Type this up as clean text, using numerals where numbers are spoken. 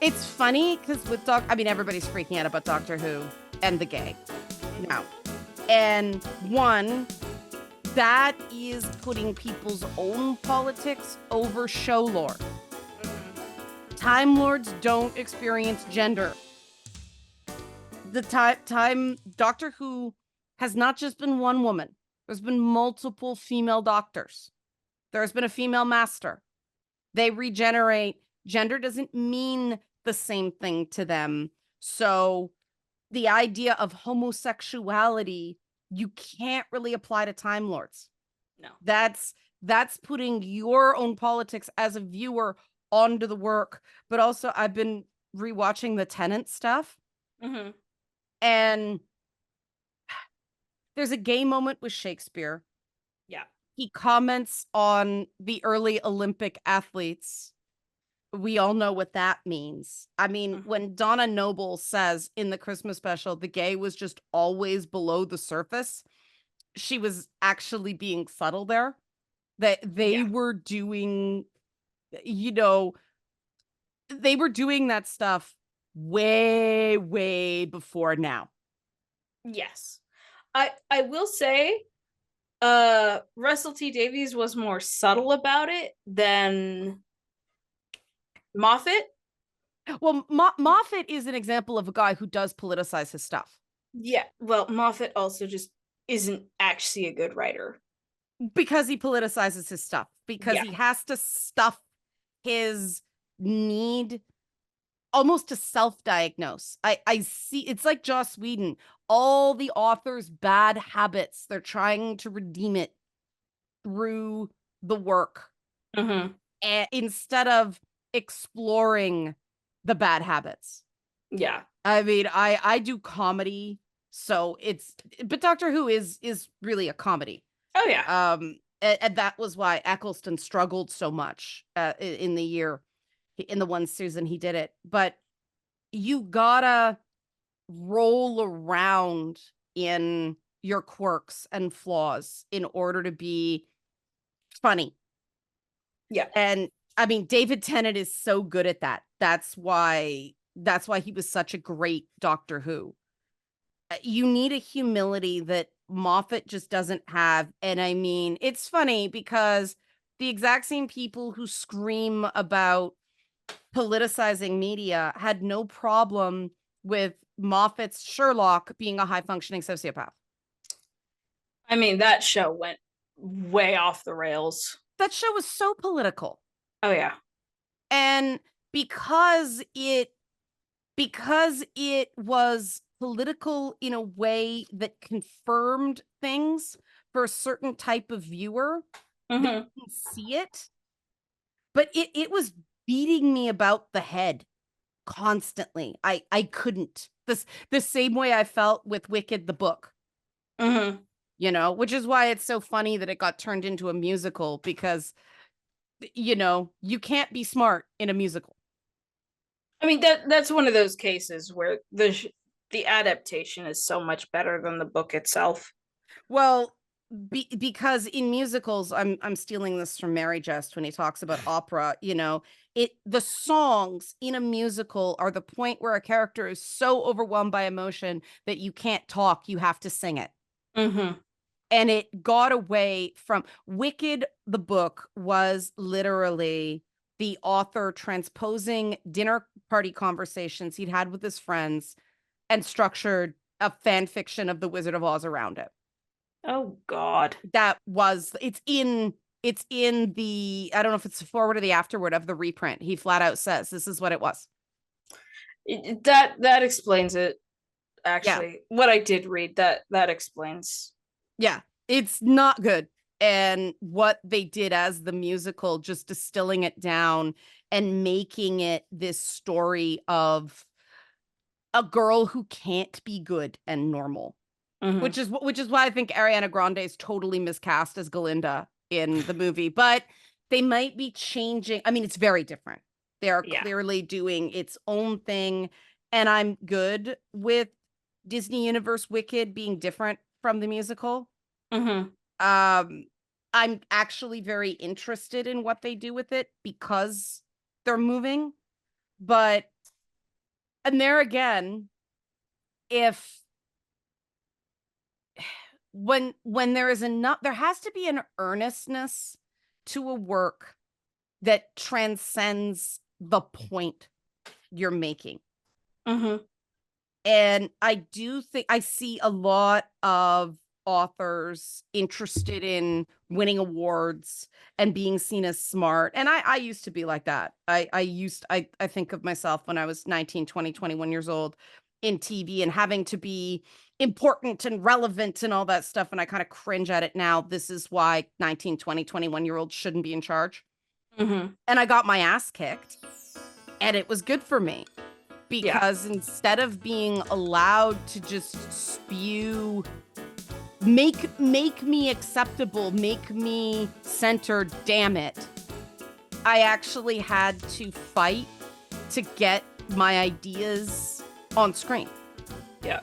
It's funny because with everybody's freaking out about Doctor Who and the gay now. And one, that is putting people's own politics over show lore. Time Lords don't experience gender. The time Doctor Who has not just been one woman. There's been multiple female doctors. There's been a female master. They regenerate. Gender doesn't mean the same thing to them. So the idea of homosexuality, you can't really apply to Time Lords. No. That's putting your own politics as a viewer onto the work. But also, I've been rewatching the Tennant stuff. Mm-hmm. And there's a gay moment with Shakespeare. Yeah. He comments on the early Olympic athletes. We all know what that means. I mean, when Donna Noble says in the Christmas special, the gay was just always below the surface, she was actually being subtle there. That they were doing, they were doing that stuff way, way before now. Yes. I will say, Russell T Davies was more subtle about it than Moffat. Well, Moffat is an example of a guy who does politicize his stuff. Yeah, well, Moffat also just isn't actually a good writer. Because he politicizes his stuff. Because he has to stuff his need almost to self-diagnose. I see, it's like Joss Whedon. All the author's bad habits, they're trying to redeem it through the work. Mm-hmm. And instead of exploring the bad habits. Yeah. I mean, I do comedy, so but Doctor Who is really a comedy. Oh yeah. And that was why Eccleston struggled so much in the one season he did it. But you gotta roll around in your quirks and flaws in order to be funny. Yeah. And I mean, David Tennant is so good at that. That's why he was such a great Doctor Who. You need a humility that Moffat just doesn't have. And I mean, it's funny because the exact same people who scream about politicizing media had no problem with Moffat's Sherlock being a high-functioning sociopath. I mean, that show went way off the rails. That show was so political. Oh yeah. And because it was political in a way that confirmed things for a certain type of viewer, they can see it. But it was beating me about the head constantly. I couldn't. The same way I felt with Wicked the book. Which is why it's so funny that it got turned into a musical, because you can't be smart in a musical. I mean, that's one of those cases where the adaptation is so much better than the book itself. Well, because in musicals, I'm stealing this from Mary Jest when he talks about opera. The songs in a musical are the point where a character is so overwhelmed by emotion that you can't talk; you have to sing it. And it got away from Wicked. The book was literally the author transposing dinner party conversations he'd had with his friends and structured a fan fiction of the Wizard of Oz around it. Oh God. It's in the, I don't know if it's the forward or the afterword of the reprint. He flat out says this is what it was. That explains it. Actually, what I did read, that explains. Yeah, it's not good. And what they did as the musical, just distilling it down and making it this story of a girl who can't be good and normal. Which is why I think Ariana Grande is totally miscast as Galinda in the movie. But they might be changing. I mean, it's very different. They are clearly doing its own thing. And I'm good with Disney Universe Wicked being different from the musical. I'm actually very interested in what they do with it because they're moving. But And there again, if when there is enough, there has to be an earnestness to a work that transcends the point you're making. Mm-hmm. And I do think I see a lot of authors interested in winning awards and being seen as smart. And I used to be like that. I think of myself when I was 19, 20, 21 years old in TV and having to be important and relevant and all that stuff. And I kind of cringe at it now. This is why 19, 20, 21-year-olds shouldn't be in charge. Mm-hmm. And I got my ass kicked, and it was good for me. Yeah. Because instead of being allowed to just spew, make me acceptable, make me centered, damn it, I actually had to fight to get my ideas on screen. Yeah.